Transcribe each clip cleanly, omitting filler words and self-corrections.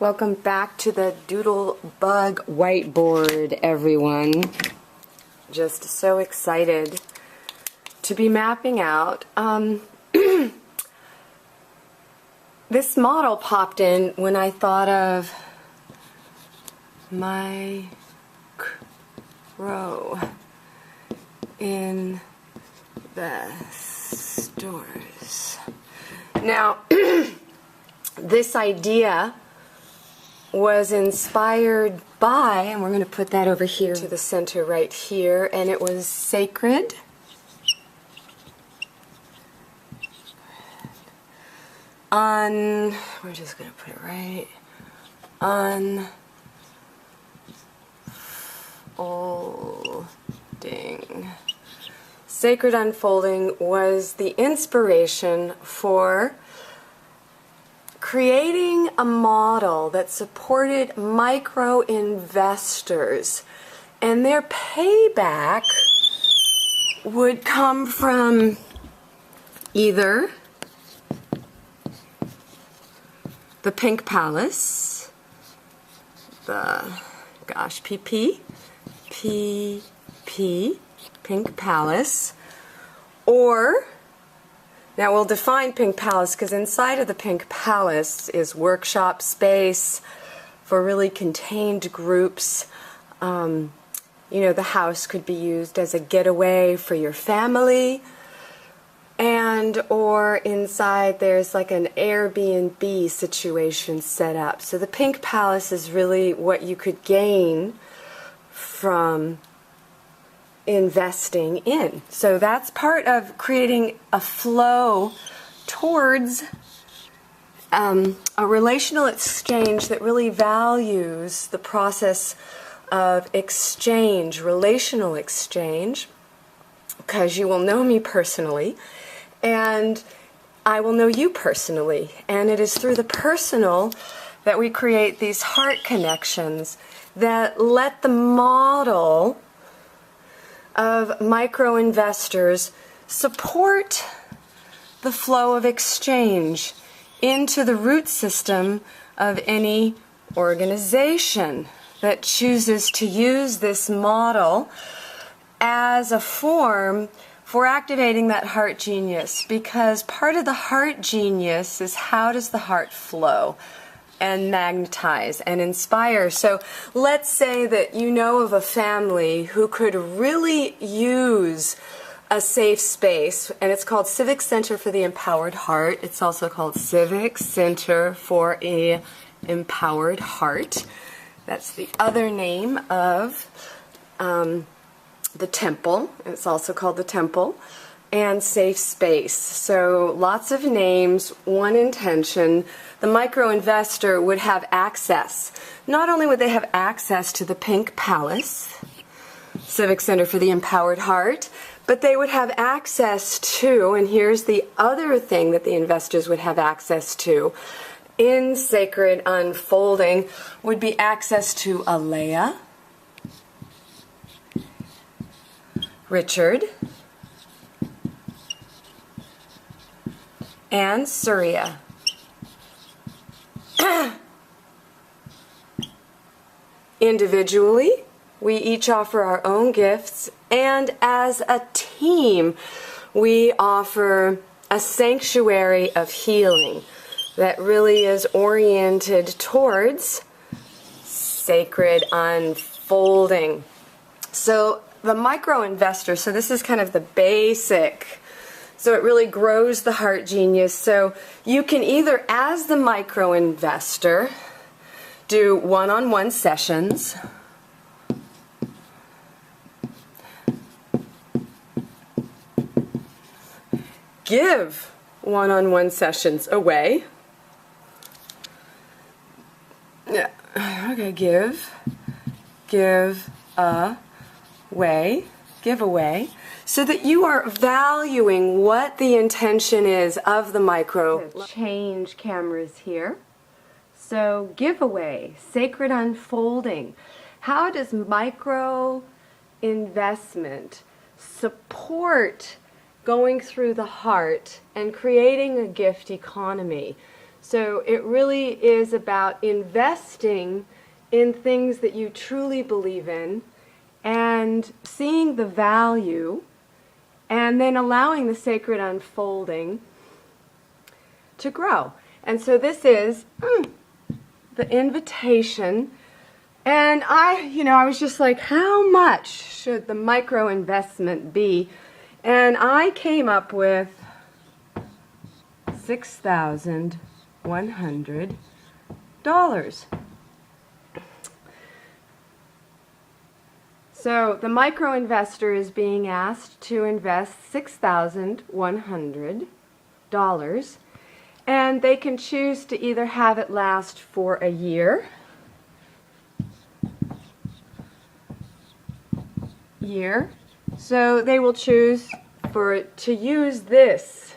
Welcome back to the Doodle Bug whiteboard, everyone. Just so excited to be mapping out. This model popped in when I thought of micro investors. Now, this idea was inspired by, and we're going to put that over here to the center right here, and it was sacred. We're just going to put it right, unfolding. Sacred unfolding was the inspiration for creating a model that supported micro investors, and their payback would come from either the Pink Palace, PP, Pink Palace, or, now we'll define Pink Palace because inside of the Pink Palace is workshop space for really contained groups. You know, the house could be used as a getaway for your family, and or inside there's like an Airbnb situation set up. So the Pink Palace is really what you could gain from investing in. So that's part of creating a flow towards a relational exchange that really values the process of exchange, relational exchange, because you will know me personally and I will know you personally, and it is through the personal that we create these heart connections that let the model of micro investors support the flow of exchange into the root system of any organization that chooses to use this model as a form for activating that heart genius, because part of the heart genius is how does the heart flow and magnetize and inspire. So let's say that you know of a family who could really use a safe space, and it's called Civic Center for the Empowered Heart. It's also called Civic Center for a Empowered Heart. That's the other name of the temple. It's also called the temple. And safe space. So lots of names, one intention. The micro investor would have access. Not only would they have access to the Pink Palace, Civic Center for the Empowered Heart, but they would have access to, and here's the other thing that the investors would have access to, in Sacred Unfolding, would be access to Alea, Richard, and Surya. Individually, we each offer our own gifts, and as a team, we offer a sanctuary of healing that really is oriented towards sacred unfolding. So the micro investor, so this is kind of the basic. So it really grows the heart genius. So you can either, as the micro investor, do one-on-one sessions, give one-on-one sessions away. Yeah, okay, give away, so that you are valuing what the intention is of the micro. Change cameras here. So giveaway, sacred unfolding. How does micro investment support going through the heart and creating a gift economy? So it really is about investing in things that you truly believe in and seeing the value and then allowing the sacred unfolding to grow. And so this is the invitation. And I was just like, how much should the micro investment be? And I came up with $6,100. So the micro investor is being asked to invest $6,100, and they can choose to either have it last for a year, so they will choose to use this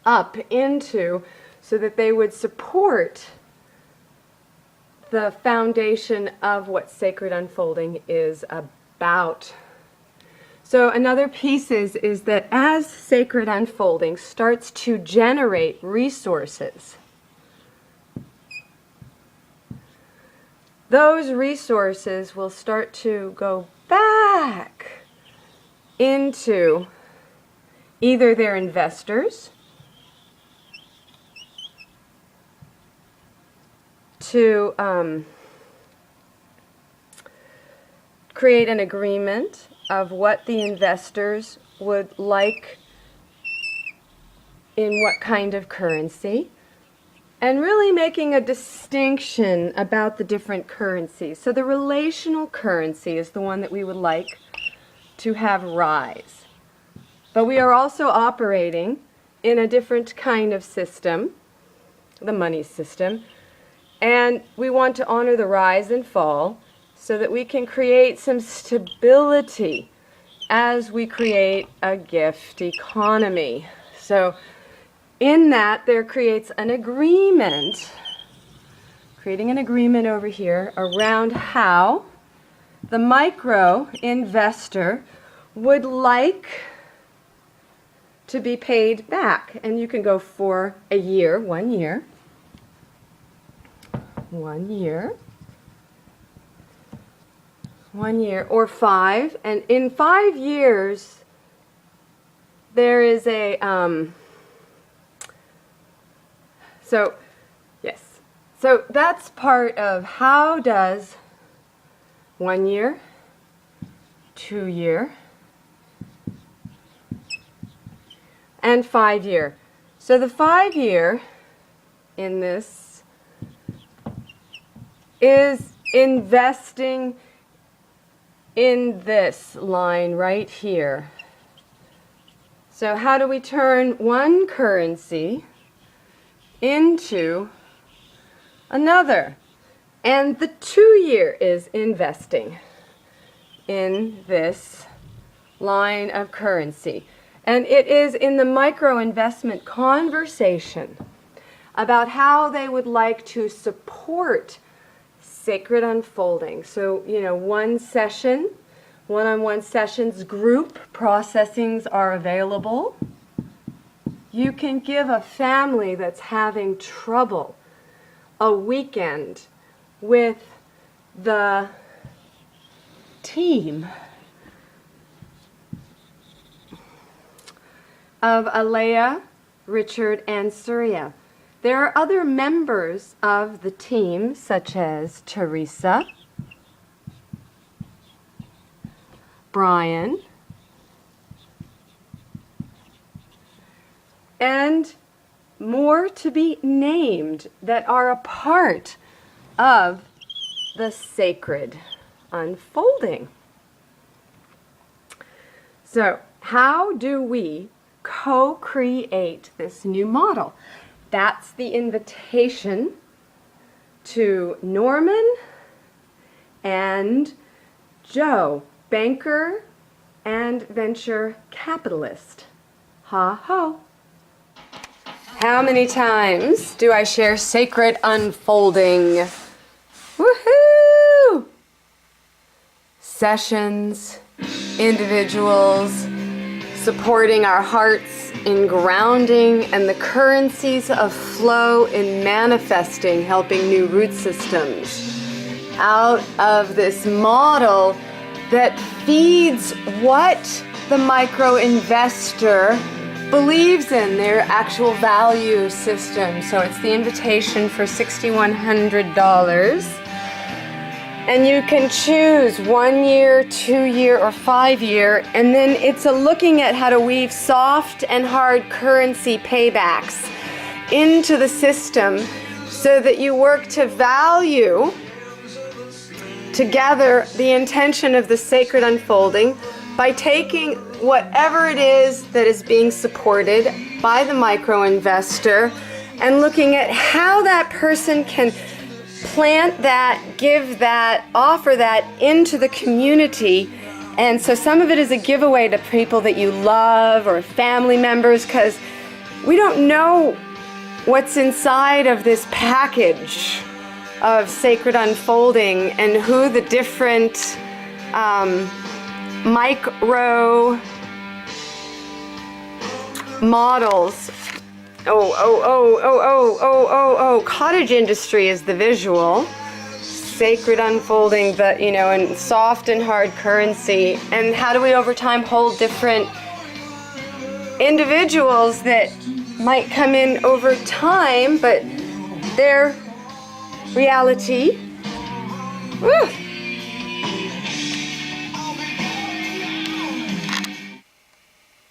up into so that they would support the foundation of what sacred unfolding is about. So another piece is that as sacred unfolding starts to generate resources, those resources will start to go back into either their investors, to create an agreement of what the investors would like in what kind of currency, and really making a distinction about the different currencies. So the relational currency is the one that we would like to have rise. But we are also operating in a different kind of system, the money system, and we want to honor the rise and fall so that we can create some stability as we create a gift economy. So in that, there creates an agreement, creating an agreement over here around how the micro investor would like to be paid back. And you can go for a year, 1 year, 1 year, 1 year, or 5. And in 5 years, there is a, so that's part of how does 1 year, 2 year, and 5 year. So the 5 year in this is investing in this line right here. So how do we turn one currency into another? And the 2 year is investing in this line of currency. And it is in the micro investment conversation about how they would like to support sacred unfolding. So, one session, one-on-one sessions, group processings are available. You can give a family that's having trouble a weekend with the team of Alea, Richard, and Surya. There are other members of the team, such as Teresa, Brian, and more to be named that are a part of the sacred unfolding. So, how do we co-create this new model? That's the invitation to Norman and Joe, banker and venture capitalist. Ha ho. How many times do I share sacred unfolding? Woohoo! Sessions, individuals, supporting our hearts in grounding, and the currencies of flow in manifesting, helping new root systems out of this model that feeds what the micro investor believes in, their actual value system. So it's the invitation for $6,100. And you can choose 1 year, 2 year, or 5 year. And then it's a looking at how to weave soft and hard currency paybacks into the system so that you work to value together the intention of the sacred unfolding by taking whatever it is that is being supported by the micro investor and looking at how that person can plant that, give that, offer that into the community. And so some of it is a giveaway to people that you love or family members, because we don't know what's inside of this package of sacred unfolding and who the different micro models. Cottage industry is the visual. Sacred unfolding, and soft and hard currency. And how do we over time hold different individuals that might come in over time, but their reality. Woo.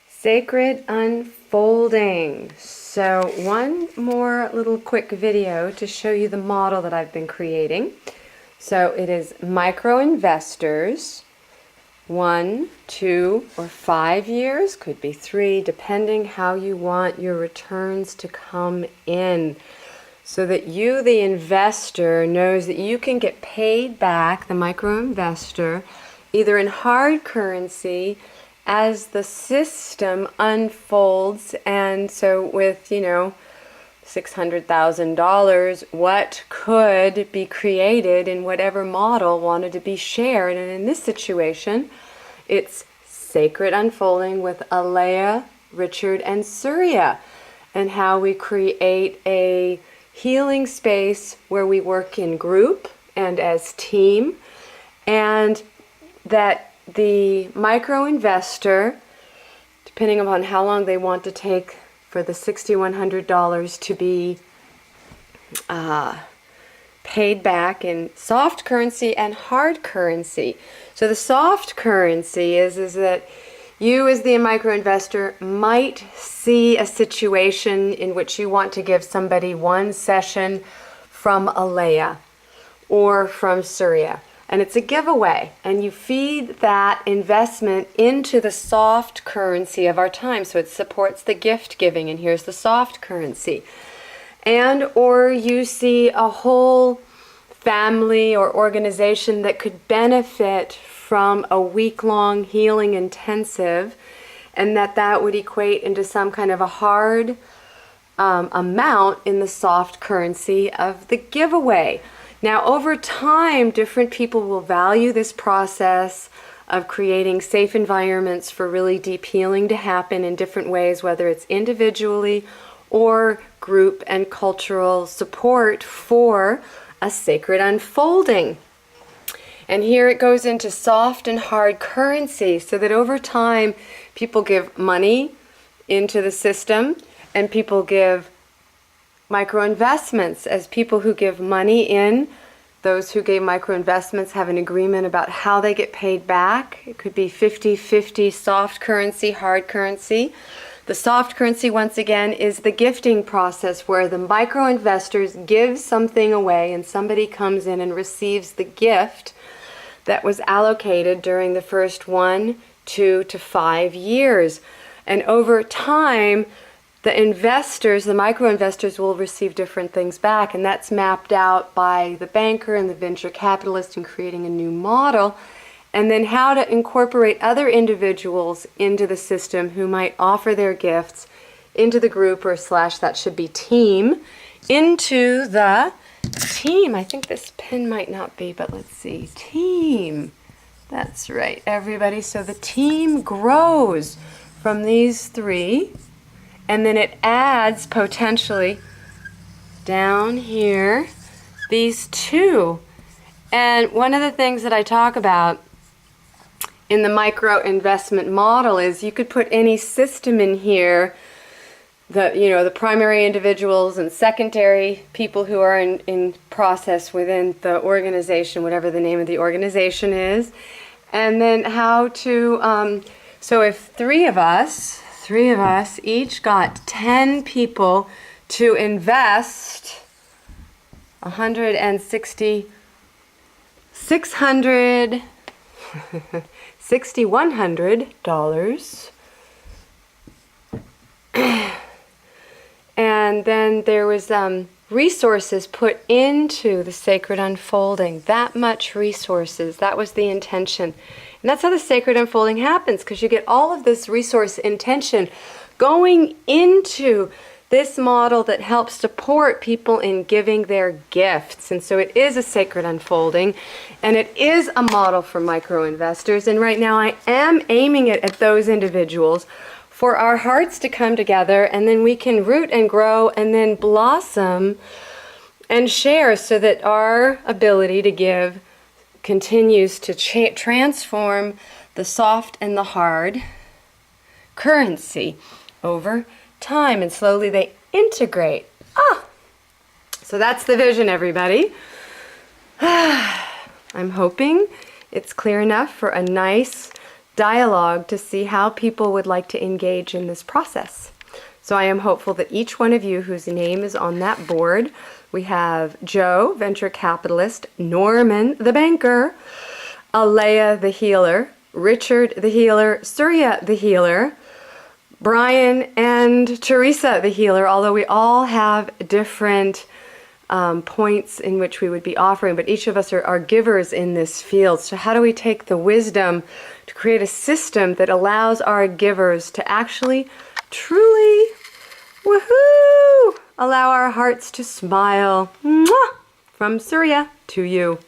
Sacred unfolding. So one more little quick video to show you the model that I've been creating. So it is micro investors, 1, 2, or 5 years, could be 3, depending how you want your returns to come in, so that you, the investor, knows that you can get paid back, the micro investor, either in hard currency as the system unfolds. And so with, $600,000, what could be created in whatever model wanted to be shared. And in this situation, it's sacred unfolding with Alea, Richard, and Surya, and how we create a healing space where we work in group and as team, and that the micro investor, depending upon how long they want to take for the $6,100 to be paid back in soft currency and hard currency. So the soft currency is that you, as the micro investor, might see a situation in which you want to give somebody one session from Alea or from Surya. And it's a giveaway, and you feed that investment into the soft currency of our time. So it supports the gift giving, and here's the soft currency. And or you see a whole family or organization that could benefit from a week-long healing intensive, and that would equate into some kind of a hard amount in the soft currency of the giveaway. Now, over time, different people will value this process of creating safe environments for really deep healing to happen in different ways, whether it's individually or group and cultural support for a sacred unfolding. And here it goes into soft and hard currency, so that over time people give money into the system, and people give micro investments. As people who give money in, those who gave micro investments have an agreement about how they get paid back. It could be 50-50 soft currency, hard currency. The soft currency, once again, is the gifting process where the micro investors give something away and somebody comes in and receives the gift that was allocated during the first 1, 2 to 5 years. And over time, the investors, the micro investors, will receive different things back, and that's mapped out by the banker and the venture capitalist in creating a new model. And then how to incorporate other individuals into the system who might offer their gifts into the group, or / that should be team, into the team. I think this pen might not be, but let's see. Team. That's right, everybody. So the team grows from these 3 and then it adds potentially down here these two. And one of the things that I talk about in the micro investment model is you could put any system in here, the primary individuals and secondary people who are in process within the organization, whatever the name of the organization is, and then how to, so if three of us each got 10 people to invest $100 and then there was resources put into the sacred unfolding, that much resources. That was the intention. And that's how the sacred unfolding happens, because you get all of this resource intention going into this model that helps support people in giving their gifts. And so it is a sacred unfolding, and it is a model for micro investors. And right now I am aiming it at those individuals for our hearts to come together, and then we can root and grow and then blossom and share, so that our ability to give continues to transform the soft and the hard currency over time, and slowly they integrate. So that's the vision, everybody. I'm hoping it's clear enough for a nice dialogue to see how people would like to engage in this process. So I am hopeful that each one of you whose name is on that board, we have Joe, venture capitalist, Norman, the banker, Alea, the healer, Richard, the healer, Surya, the healer, Brian and Teresa, the healer, although we all have different points in which we would be offering, but each of us are givers in this field. So how do we take the wisdom to create a system that allows our givers to actually, truly, woohoo, allow our hearts to smile? Mwah! From Surya to you.